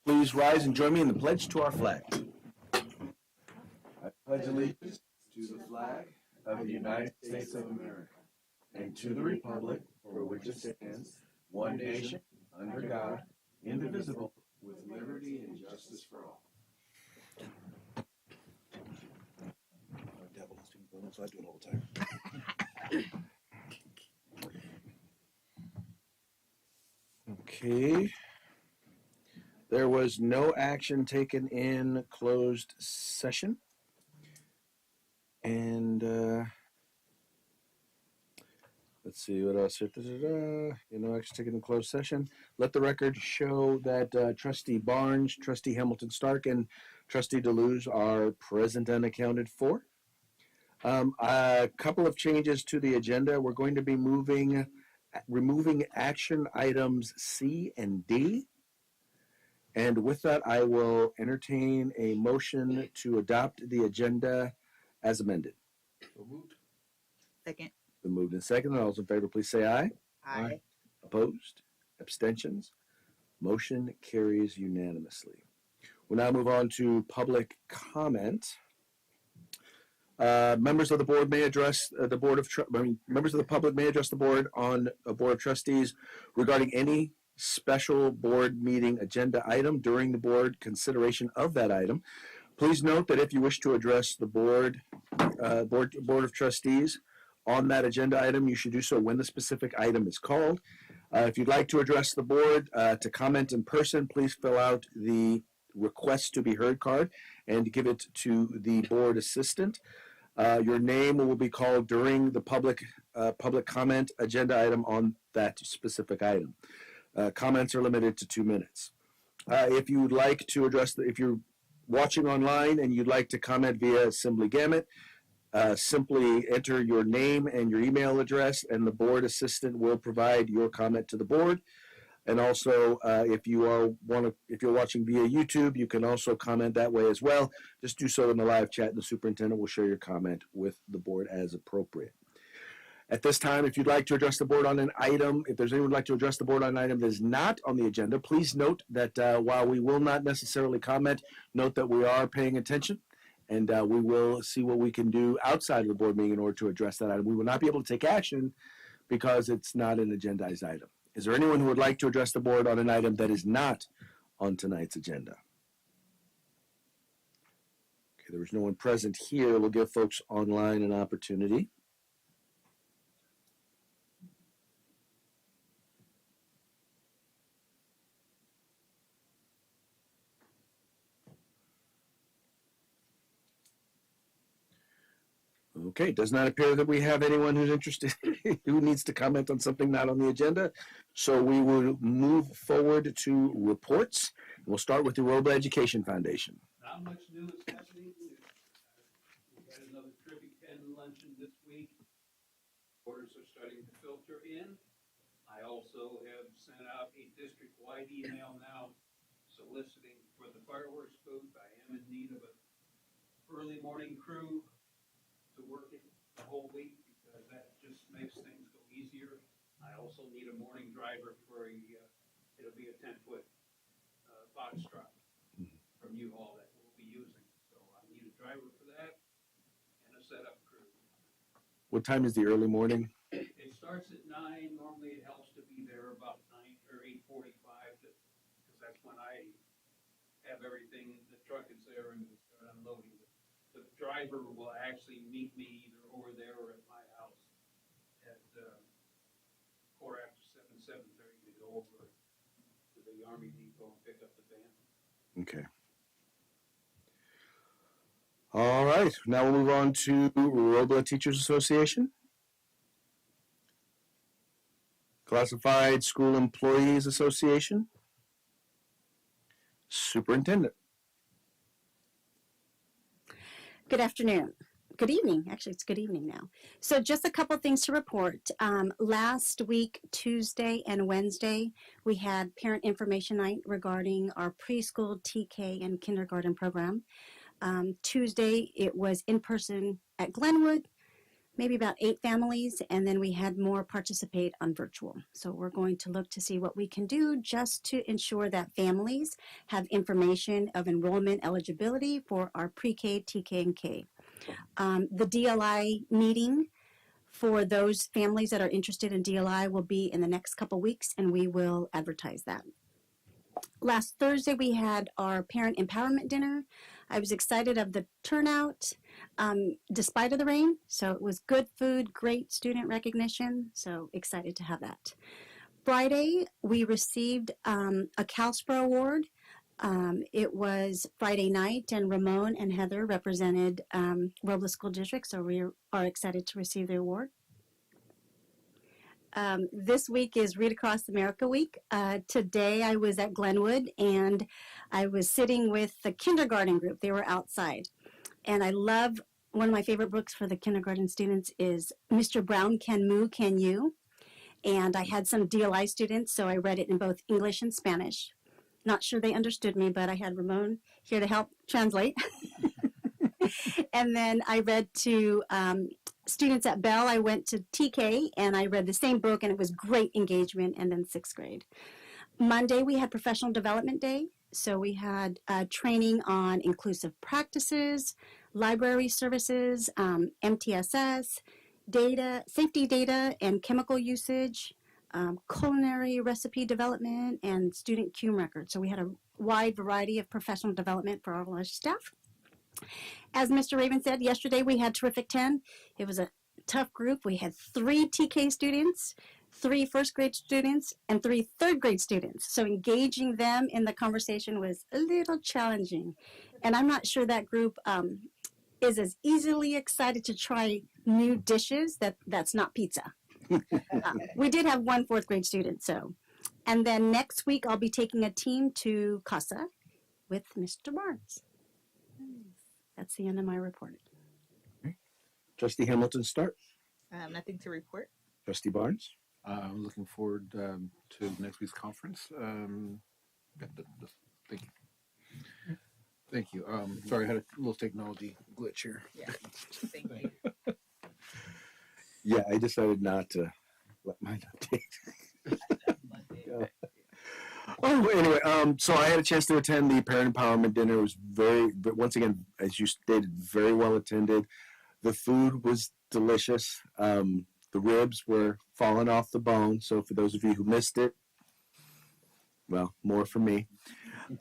Please rise and join me in the pledge to our flag. I pledge allegiance to the flag of the United States of America and to the republic for which it stands, one nation, under God, indivisible, with liberty and justice for all. Devil is doing so I do it all the time. Okay. There was no action taken in closed session. And let's see what else. No action taken in closed session. Let the record show that Trustee Barnes, Trustee Hamilton Stark, and Trustee Deleuze are present and accounted for. A couple of changes to the agenda. We're going to be removing action items C and D. And with that, I will entertain a motion to adopt the agenda as amended. So moved. Second. Been moved and seconded. All those in favor, please say aye. Aye. Opposed? Abstentions? Motion carries unanimously. We'll now move on to public comment. Members of the board may address members of the public may address the board on a board of trustees regarding any special board meeting agenda item during the board consideration of that item. Please note that if you wish to address the board of trustees on that agenda item, you should do so when the specific item is called. If you'd like to address the board to comment in person, please fill out the request to be heard card and give it to the board assistant. Your name will be called during the public comment agenda item on that specific item. Comments are limited to 2 minutes. If you would like to address if you're watching online and you'd like to comment via Assembly Gamut, simply enter your name and your email address, and the board assistant will provide your comment to the board. And also, if you're watching via YouTube, you can also comment that way as well. Just do so in the live chat, and the superintendent will share your comment with the board as appropriate. At this time, if you'd like to address the board on an item, if there's anyone who'd like to address the board on an item that is not on the agenda, please note that while we will not necessarily comment, note that we are paying attention, and we will see what we can do outside of the board meeting in order to address that item. We will not be able to take action because it's not an agendized item. Is there anyone who would like to address the board on an item that is not on tonight's agenda? Okay, there is no one present here. We'll give folks online an opportunity. Okay, it does not appear that we have anyone who's interested, who needs to comment on something not on the agenda. So we will move forward to reports. We'll start with the Robla Education Foundation. Not much new is happening. We had another Trivia Pen luncheon this week. Orders are starting to filter in. I also have sent out a district-wide email now soliciting for the fireworks booth. I am in need of an early morning crew to work it the whole week because that just makes things go easier. I also need a morning driver for it'll be a 10-foot box truck from U-Haul that we'll be using. So I need a driver for that and a setup crew. What time is the early morning? It starts at 9. Normally it helps to be there about 9 or 8:45 because that's when I have everything. The truck is there and we start unloading. The driver will actually meet me either over there or at my house at 7:30 to go over to the Army Depot and pick up the van. Okay. All right. Now we'll move on to Robla Teachers Association. Classified School Employees Association. Superintendent. Good afternoon. Good evening. Actually, it's good evening now. So just a couple things to report. Last week, Tuesday and Wednesday, we had parent information night regarding our preschool, TK, and kindergarten program. Tuesday, it was in person at Glenwood. maybe about 8 families, and then we had more participate on virtual. So we're going to look to see what we can do just to ensure that families have information of enrollment eligibility for our pre-K, TK, and K. The DLI meeting for those families that are interested in DLI will be in the next couple weeks, and we will advertise that. Last Thursday, we had our parent empowerment dinner. I was excited of the turnout despite of the rain. So it was good food, great student recognition. So excited to have that. Friday, we received a CalSPRO award. It was Friday night, and Ramon and Heather represented Robla School District. So we are excited to receive the award. This week is Read Across America Week. Today I was at Glenwood and I was sitting with the kindergarten group. They were outside. And I love, one of my favorite books for the kindergarten students is Mr. Brown Can Moo, Can You? And I had some DLI students, so I read it in both English and Spanish. Not sure they understood me, but I had Ramon here to help translate. And then I read to students at Bell. I went to TK and I read the same book, and it was great engagement. And then 6th grade. Monday, we had Professional Development Day. So we had training on inclusive practices, library services, MTSS, data, safety data and chemical usage, culinary recipe development, and student CUME records. So we had a wide variety of professional development for all our staff. As Mr. Raven said, yesterday we had Terrific 10. It was a tough group. We had 3 TK students, 3 first grade students, and 3 third grade students. So engaging them in the conversation was a little challenging. And I'm not sure that group is as easily excited to try new dishes that's not pizza. We did have 1 4th grade student. So, and then next week I'll be taking a team to Casa with Mr. Barnes. That's the end of my report. Trustee Hamilton, start. Nothing to report. Trustee Barnes. I'm looking forward to next week's conference. Thank you. Thank you. Sorry, I had a little technology glitch here. Yeah. Thank you. Yeah, I decided not to let mine update. Oh, anyway, so I had a chance to attend the parent empowerment dinner. It was but once again, as you stated, very well attended. The food was delicious. The ribs were falling off the bone. So for those of you who missed it, well, more for me.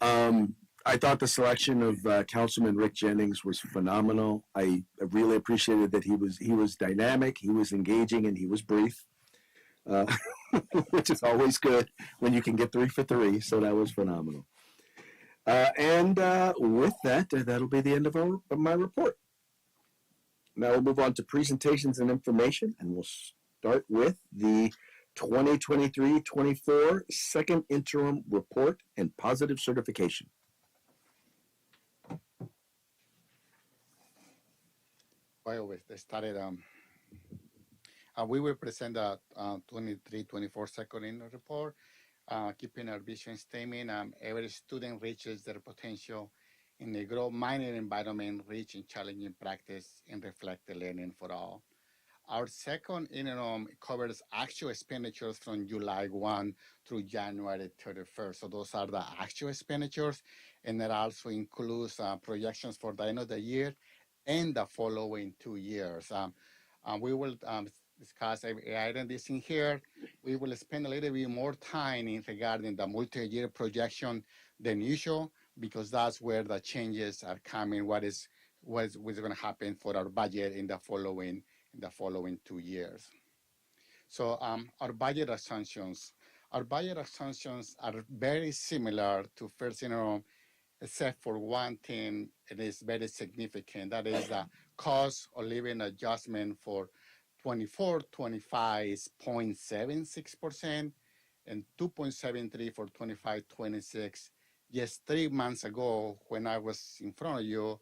I thought the selection of Councilman Rick Jennings was phenomenal. I really appreciated that he was dynamic, he was engaging, and he was brief. Which is always good when you can get 3 for 3. So that was phenomenal. And with that, that'll be the end of my report. Now we'll move on to presentations and information, and we'll start with the 2023-24 second interim report and positive certification. Well, we started. We will present the 23-24 second interim report, keeping our vision statement. Every student reaches their potential in a growth-minded environment, rich in challenging practice, and reflect the learning for all. Our second interim covers actual expenditures from July 1 through January 31st. So those are the actual expenditures, and that also includes projections for the end of the year and the following 2 years. We will discuss every item that's in here. We will spend a little bit more time in regarding the multi-year projection than usual, because that's where the changes are coming. What's going to happen for our budget in the following 2 years. So our budget assumptions are very similar to first interim, except for one thing. It is very significant. That is the cost of living adjustment for 24-25 is 0.76% and 2.73 for 25-26. Just 3 months ago, when I was in front of you,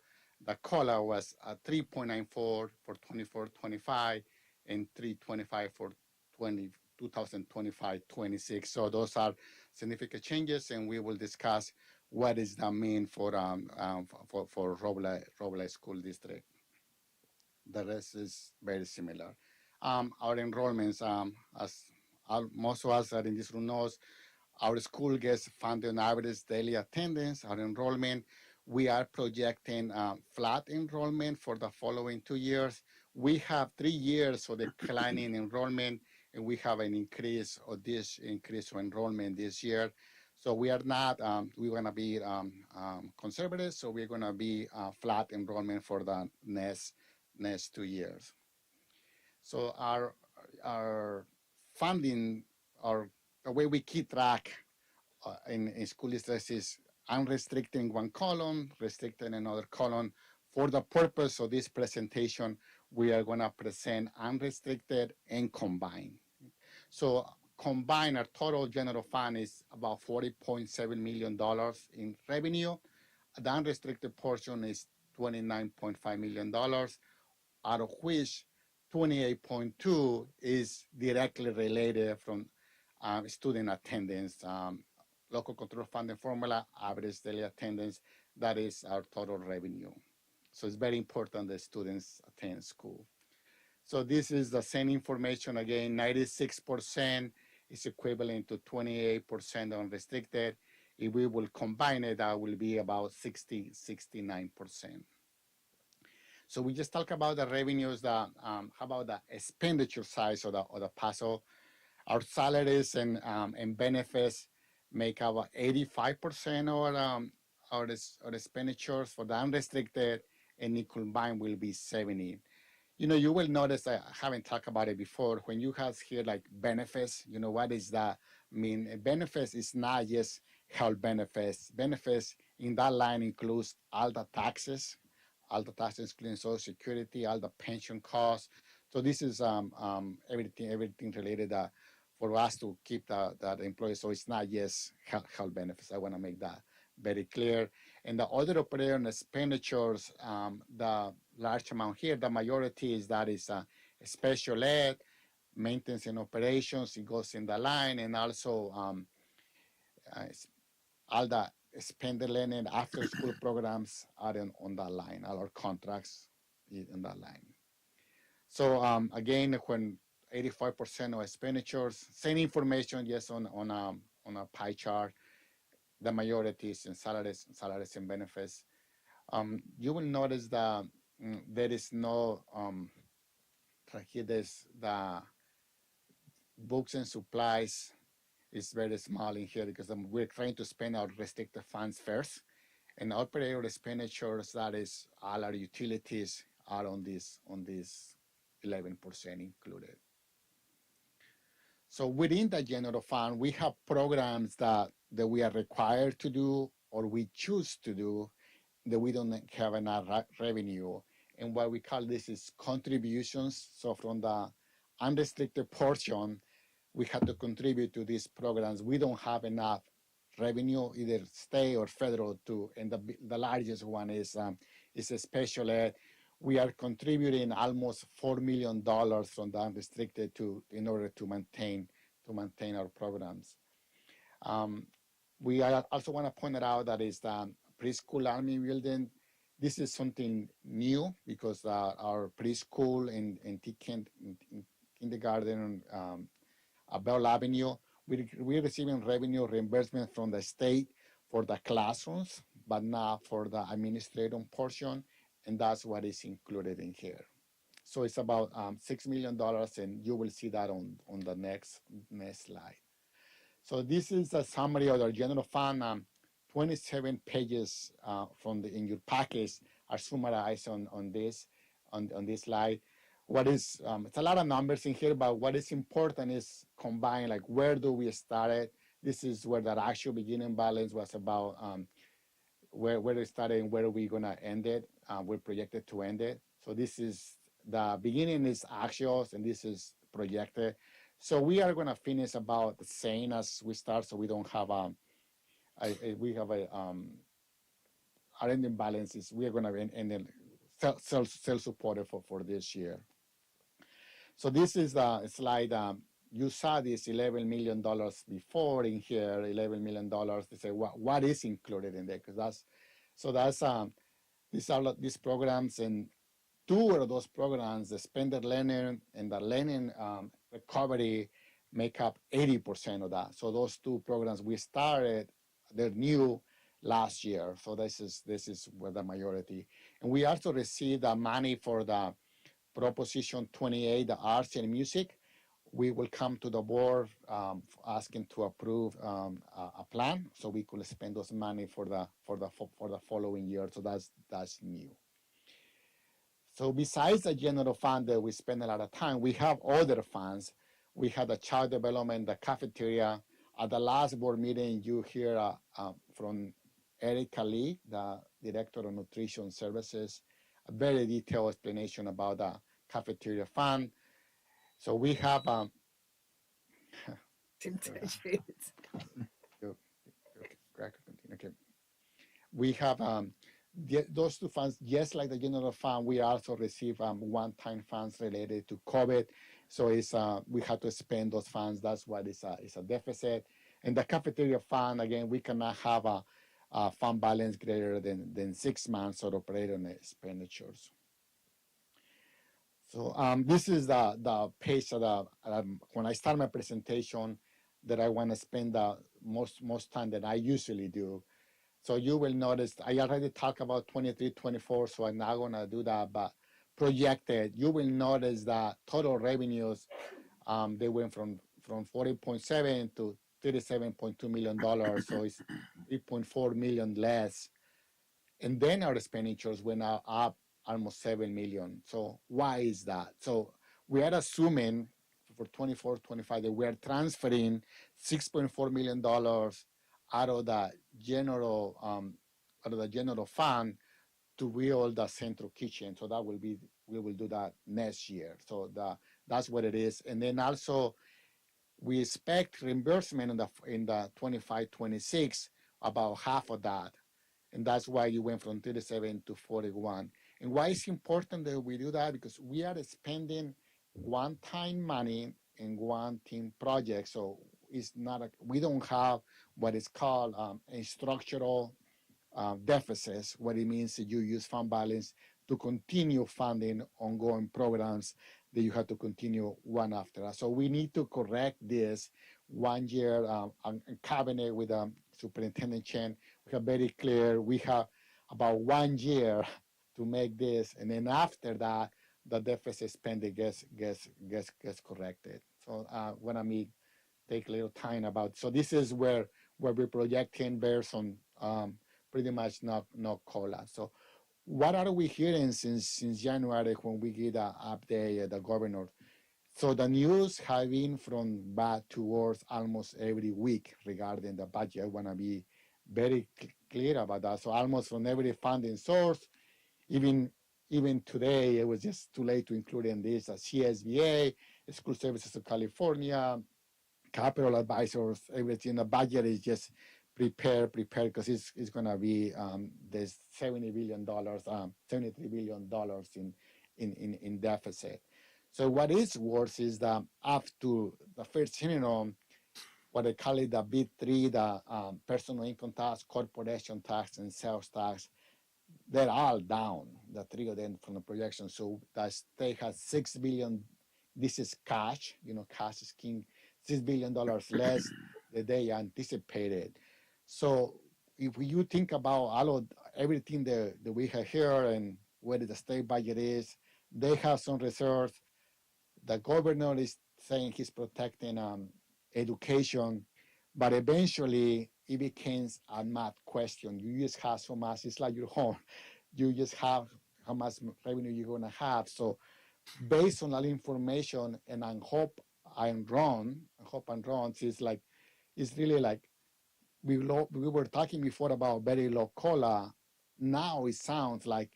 the COLA was 3.94 for 24-25 and 3.25 for 2025-26. So those are significant changes, and we will discuss what does that mean for Robla School District. The rest is very similar. Our enrollments, as most of us are in this room knows, our school gets funded on average daily attendance. Our enrollment, we are projecting flat enrollment for the following 2 years. We have 3 years of declining enrollment, and we have an increase of this increase of enrollment this year. So we are not, we're going to be conservative, so we're going to be flat enrollment for the next 2 years. So our funding, or the way we keep track in school districts is unrestricted one column, restricted another column. For the purpose of this presentation, we are going to present unrestricted and combined. So combined, our total general fund is about $40.7 million in revenue. The unrestricted portion is $29.5 million, out of which 28.2 is directly related from student attendance, local control funding formula, average daily attendance. That is our total revenue. So it's very important that students attend school. So this is the same information again. 96% is equivalent to 28% unrestricted. If we will combine it, that will be about 69%. So we just talk about the revenues. How about the expenditure side of the puzzle? Our salaries and benefits make up 85% of our expenditures. For the unrestricted, and the combined will be 70. You will notice, I haven't talked about it before, when you have here like benefits, what is that? I mean, benefits is not just health benefits. Benefits in that line includes all the taxes, including Social Security, all the pension costs. So this is everything related for us to keep that employee. So it's not just health benefits. I want to make that very clear. And the other operating expenditures, the large amount here, the majority is special ed, maintenance and operations. It goes in the line, and also all the expanded learning after school programs are on that line. All our contracts in that line. So again, when 85% of expenditures, same information, yes, on a pie chart. The majority is in salaries and benefits. You will notice that there is no here. There's the books and supplies is very small in here because we're trying to spend our restricted funds first, and operator expenditures, that is all our utilities, are on this 11% included. So within the general fund, we have programs that we are required to do or we choose to do that we don't have enough revenue. And what we call this is contributions. So from the unrestricted portion, we have to contribute to these programs. We don't have enough revenue, either state or federal, and the largest one is a special ed. We are contributing almost $4 million from the unrestricted in order to maintain our programs. We also want to point out that is the preschool Army building. This is something new because our preschool and kindergarten Bell Avenue, we're receiving revenue reimbursement from the state for the classrooms, but not for the administrative portion, and that's what is included in here. So it's about $6 million, and you will see that on the next slide. So this is a summary of our general fund. 27 pages in your package are summarized on this slide. What is it's a lot of numbers in here, but what is important is combine, like where do we start it? This is where the actual beginning balance was about where it started and where are we gonna end it. We're projected to end it. So this is the beginning is actuals and this is projected. So we are gonna finish about the same as we start. So we don't have our ending balances. We are gonna end self-supported for this year. So this is the slide. You saw this $11 million before in here, $11 million. They say what is included in there, because these programs, and two of those programs, the Spender Learning and the Learning Recovery, make up 80% of that. So those two programs we started, they're new last year. So this is where the majority. And we also received the money for the Proposition 28, the arts and music. We will come to the board asking to approve a plan so we could spend those money for the following year. So that's new. So besides the general fund that we spend a lot of time, we have other funds. We have the child development, the cafeteria. At the last board meeting, you hear from Erica Lee, the Director of Nutrition Services, a very detailed explanation about the cafeteria fund. So we have okay. We have those two funds, just like the general fund. We also receive one-time funds related to COVID. So it's we have to spend those funds. That's why it's a deficit. And the cafeteria fund, again, we cannot have a fund balance greater than 6 months of operating expenditures. So this is the page that when I start my presentation that I want to spend the most time that I usually do. So you will notice I already talked about 23, 24, so I'm not gonna do that, but projected, you will notice that total revenues, they went from 40.7 to $37.2 million, so it's 3.4 million less. And then our expenditures went up almost 7 million. So why is that? So we are assuming for 24, 25 that we are transferring $6.4 million out of the general fund to build the central kitchen. So that will be, we will do that next year. So that's what it is. And then also we expect reimbursement in the 25, 26, about half of that. And that's why you went from 37 to 41. And why it's important that we do that? Because we are spending one-time money in one-team project. So it's not we don't have what is called a structural deficits. What it means is you use fund balance to continue funding ongoing programs that you have to continue one after that. So we need to correct this 1 year cabinet with Superintendent Chen. We have very clear, we have about 1 year to make this, and then after that, the deficit spending gets corrected. So when I mean take a little time about, so this is where we're projecting based on pretty much no COLA. So what are we hearing since January when we get an update the governor? So the news have been from bad to worse almost every week regarding the budget. I want to be very clear about that. So almost from every funding source, even today, it was just too late to include in this CSBA, School Services of California, Capital Advisors, everything. The budget is just prepare because it's going to be there's $73 billion in deficit. So what is worse is that up to the first interim, what they call it the big three, the personal income tax, corporation tax, and sales tax, they're all down, the three of them from the projection. So the state has $6 billion. This is cash, cash is king, $6 billion less than they anticipated. So if you think about all of everything that we have here and where the state budget is, they have some reserves. The governor is saying he's protecting education, but eventually it becomes a math question. You just have so much, it's like your home. You just have how much revenue you're gonna have. So based on that information, and I hope I'm wrong, it's really like, we were talking before about very low COLA. Now it sounds like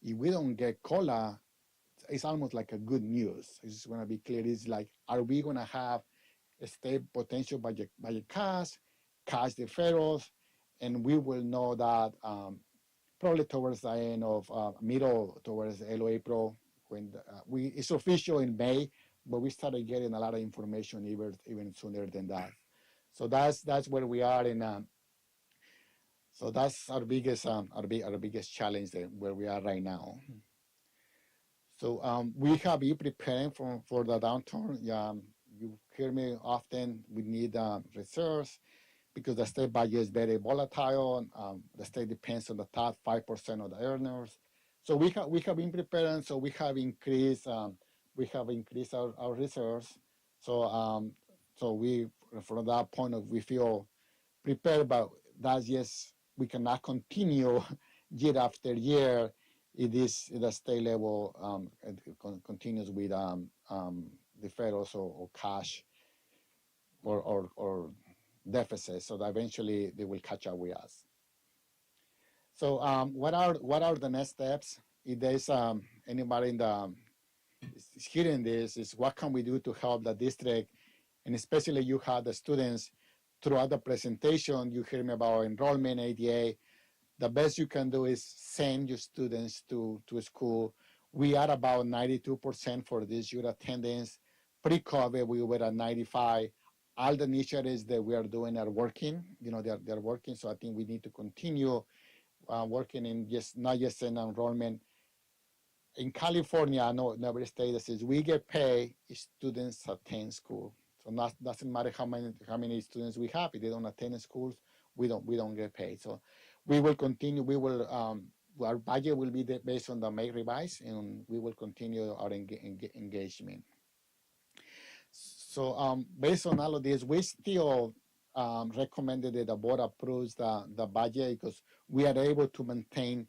if we don't get COLA, it's almost like a good news. I just want to be clear. It's like, are we going to have a state potential budget cash deferrals, and we will know that probably towards the end of middle towards April, when it's official in May, but we started getting a lot of information even sooner than that. So that's where we are in. So that's our biggest challenge where we are right now. So we have been preparing for the downturn. You hear me often. We need reserves because the state budget is very volatile. The state depends on the top 5% of the earners. So we have been preparing. So we have increased our reserves. So we from that point of we feel prepared, but that's yes we cannot continue year after year. It is the state level continues with deferrals or cash or deficits, so that eventually they will catch up with us. So what are the next steps? If there's anybody in the is hearing this, is what can we do to help the district, and especially you have the students throughout the presentation. You hear me about enrollment, ADA. The best you can do is send your students to school. We are about 92% for this year attendance. Pre-COVID, we were at 95. All the initiatives that we are doing are working. They're working. So I think we need to continue working in not just in enrollment. In California, I know in every state that says we get paid if students attend school. So doesn't matter how many students we have. If they don't attend schools, we don't get paid. So we will continue. We will our budget will be based on the May revise, and we will continue our engagement. So based on all of this, we still recommended that the board approves the budget because we are able to maintain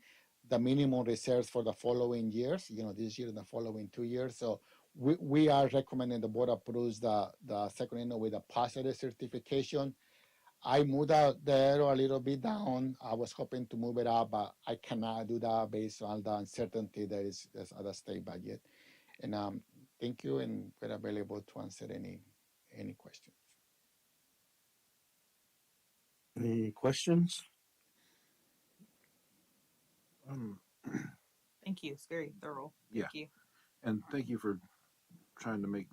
the minimum reserves for the following years. This year and the following 2 years. So we are recommending the board approves the second annual with a positive certification. I moved out there a little bit down. I was hoping to move it up, but I cannot do that based on the uncertainty that is at the state budget. And thank you, and we're available to answer any questions. Any questions? Thank you. It's very thorough. Yeah. Thank you. And thank you for trying to make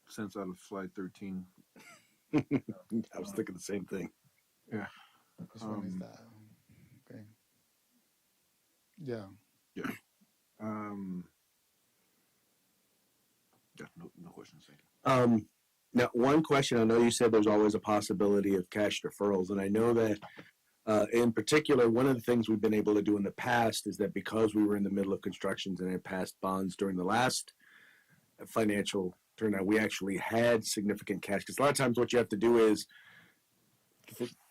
sense out of slide 13. I was thinking the same thing. Yeah. Which one is that? Okay. Yeah. Yeah. Yeah. No questions. Thank you. Now, one question. I know you said there's always a possibility of cash deferrals, and I know that in particular, one of the things we've been able to do in the past is that because we were in the middle of constructions and had passed bonds during the last financial turnout, we actually had significant cash. Because a lot of times what you have to do is,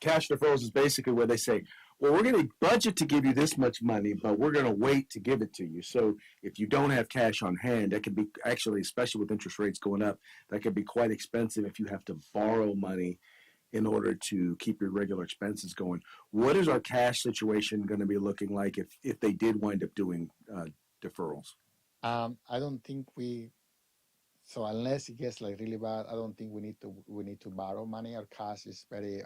cash deferrals is basically where they say, well, we're going to budget to give you this much money, but we're going to wait to give it to you. So if you don't have cash on hand, that can be actually, especially with interest rates going up, that can be quite expensive if you have to borrow money in order to keep your regular expenses going. What is our cash situation going to be looking like if they did wind up doing deferrals? I don't think so unless it gets like really bad, I don't think we need to borrow money. Our cash is very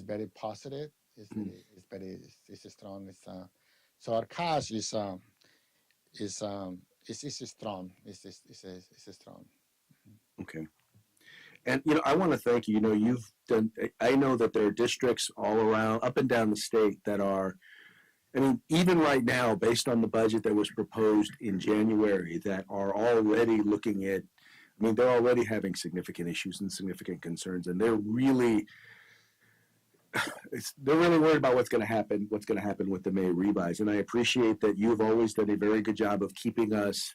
very positive. It's strong. So our cash is strong. It's strong. Okay. And, I want to thank you. You've done, I know that there are districts all around, up and down the state that are, even right now, based on the budget that was proposed in January, that are already looking at, they're already having significant issues and significant concerns, and they're really worried about what's going to happen with the May revise. And I appreciate that you've always done a very good job of keeping us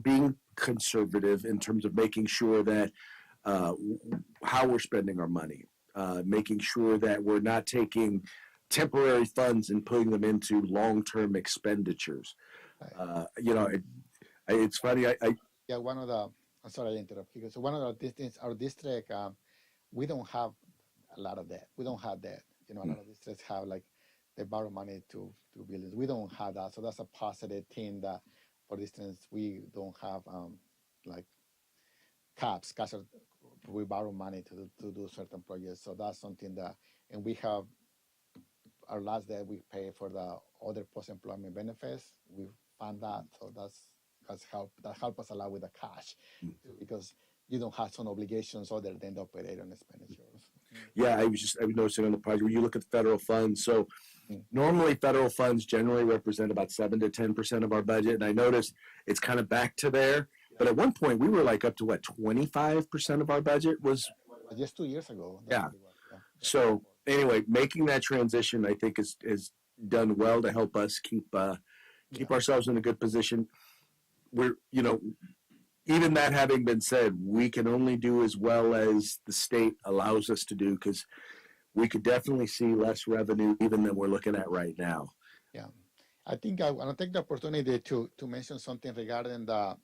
being conservative in terms of making sure that how we're spending our money, making sure that we're not taking temporary funds and putting them into long-term expenditures. It's funny. I'm sorry I interrupt you. So one of our district, we don't have a lot of debt. We don't have debt. A lot of districts have they borrow money to buildings. We don't have that. So that's a positive thing that, for instance, we don't have caps. We borrow money to do certain projects. So that's something that, and we have our last debt we pay for the other post-employment benefits. We fund that. So that help us a lot with the cash because you don't have some obligations other than the operating expenditures. Yeah, I was noticing on the project where you look at the federal funds. So Normally, federal funds generally represent about 7 to 10% of our budget, and I noticed it's kind of back to there. But at one point, we were like up to what, 25% of our budget was. Just 2 years ago. Yeah. What it was, yeah. So anyway, making that transition, I think, is done well to help us keep ourselves in a good position. We're, even that having been said, we can only do as well as the state allows us to do, because we could definitely see less revenue even than we're looking at right now. Yeah, I think I want to take the opportunity to mention something regarding the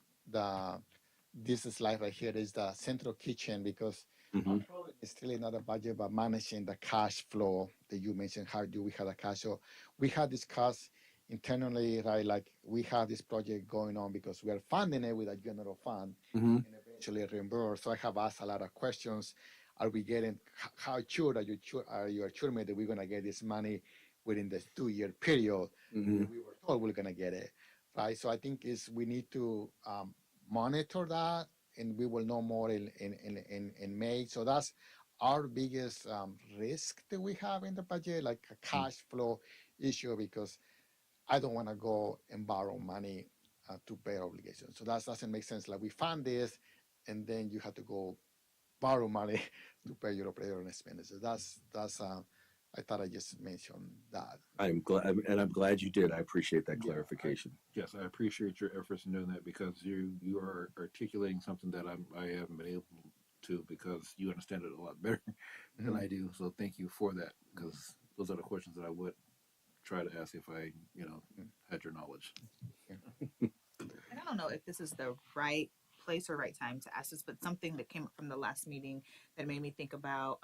this slide right here is the central kitchen, because Mhm. it's really not a budget, but managing the cash flow that you mentioned. How do we have a cash? So we had discussed internally, right? Like we have this project going on because we are funding it with a general fund Mhm. and eventually reimburse. So I have asked a lot of questions. Are we getting? How sure are you sure me that we're gonna get this money within this 2-year period? Mhm. We were told we're gonna get it, right? So I think we need to monitor that, and we will know more in May. So that's our biggest risk that we have in the budget, like a cash flow issue, because I don't want to go and borrow money to pay obligations. So that doesn't make sense. Like we fund this, and then you have to go borrow money to pay your operating expenses. That's I thought I just mentioned that. I'm glad you did. I appreciate that clarification. Yes, I appreciate your efforts in doing that, because you are articulating something that I haven't been able to, because you understand it a lot better than I do. So thank you for that, because those are the questions that I would try to ask if I, had your knowledge. And I don't know if this is the right place or right time to ask this, but something that came up from the last meeting that made me think about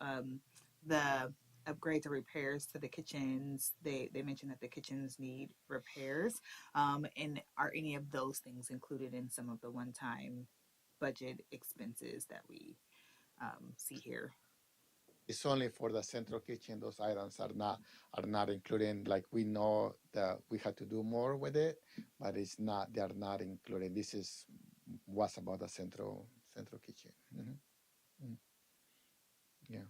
the upgrades or repairs to the kitchens. They mentioned that the kitchens need repairs. And are any of those things included in some of the one-time budget expenses that we see here? It's only for the central kitchen. Those items are not included. Like we know that we had to do more with it, but it's not. They are not included. This was about the central kitchen. Yeah.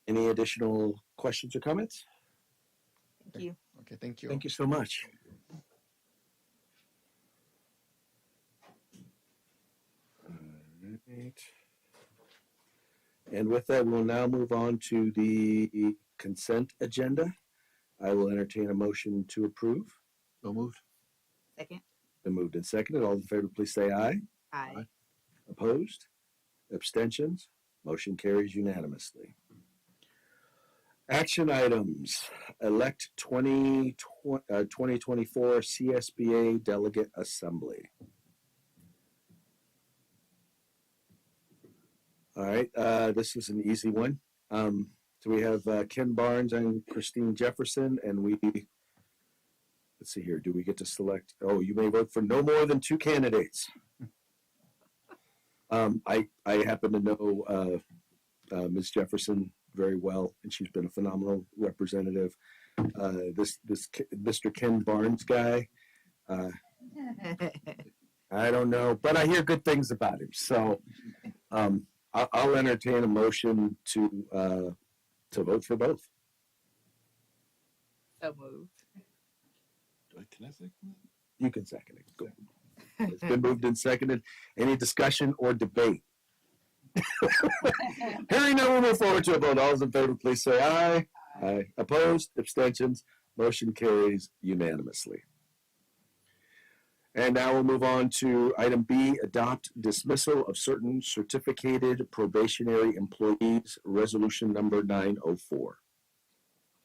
Any additional questions or comments? Thank you. Okay. Thank you. Thank you so much. All right. And with that, we'll now move on to the consent agenda. I will entertain a motion to approve. So moved. Second. Been moved and seconded. All in favor, please say aye. Aye. Opposed? Abstentions? Motion carries unanimously. Action items. Elect 2024 CSBA Delegate Assembly. All right, this is an easy one. So we have Ken Barnes and Christine Jefferson, and let's see here, do we get to select? Oh, you may vote for no more than 2 candidates. I happen to know Ms. Jefferson very well, and she's been a phenomenal representative. This Mr. Ken Barnes guy, I don't know, but I hear good things about him. So I'll entertain a motion to vote for both. So moved. Can I second that? You can second it. Go. It's been moved and seconded. Any discussion or debate? Hearing none, we'll move forward to a vote. All those in favor, please say aye. Aye. Opposed? Abstentions? Motion carries unanimously. And now we'll move on to item B, adopt dismissal of certain certificated probationary employees, resolution number 904.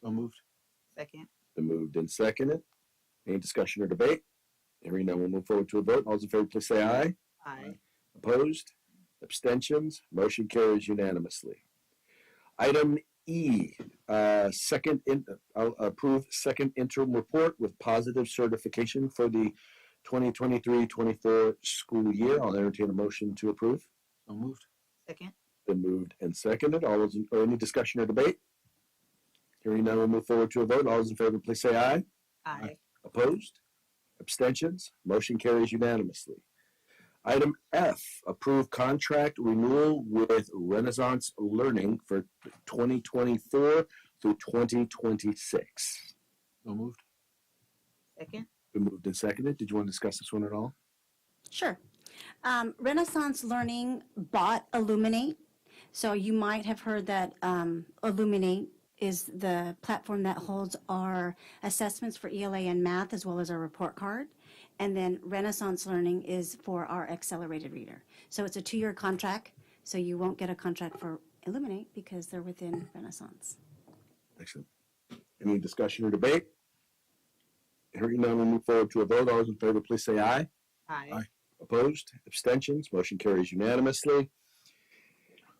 So moved. Second. Been moved and seconded. Any discussion or debate? Hearing none, we'll move forward to a vote. All those in favor, please say aye. Aye. Opposed? Abstentions? Motion carries unanimously. Item E, approve second interim report with positive certification for the 2023-24 school year. I'll entertain a motion to approve. So moved. Second. Been moved and seconded. Or any discussion or debate? Hearing none, we'll move forward to a vote. All those in favor, please say aye. Aye. Opposed? Abstentions? Motion carries unanimously. Item F, approve contract renewal with Renaissance Learning for 2024 through 2026. So moved. Second. Been moved and seconded. Did you want to discuss this one at all? Sure. Renaissance Learning bought Illuminate. So you might have heard that Illuminate is the platform that holds our assessments for ELA and math as well as our report card. And then Renaissance Learning is for our accelerated reader. So it's a 2-year contract. So you won't get a contract for Illuminate because they're within Renaissance. Excellent. Any discussion or debate? Hearing none, we'll move forward to a vote. All those in favor, please say aye. Aye. Aye. Opposed? Abstentions? Motion carries unanimously.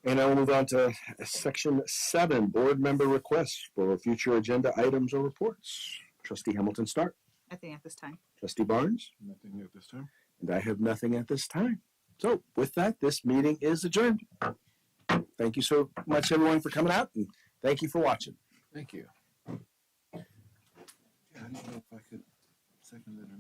And I will move on to section 7, board member requests for future agenda items or reports. Trustee Hamilton start. Nothing at this time. Trustee Barnes. Nothing at this time. And I have nothing at this time. So with that, this meeting is adjourned. Thank you so much, everyone, for coming out, and thank you for watching. Thank you. Yeah, I didn't know if I could second that or not.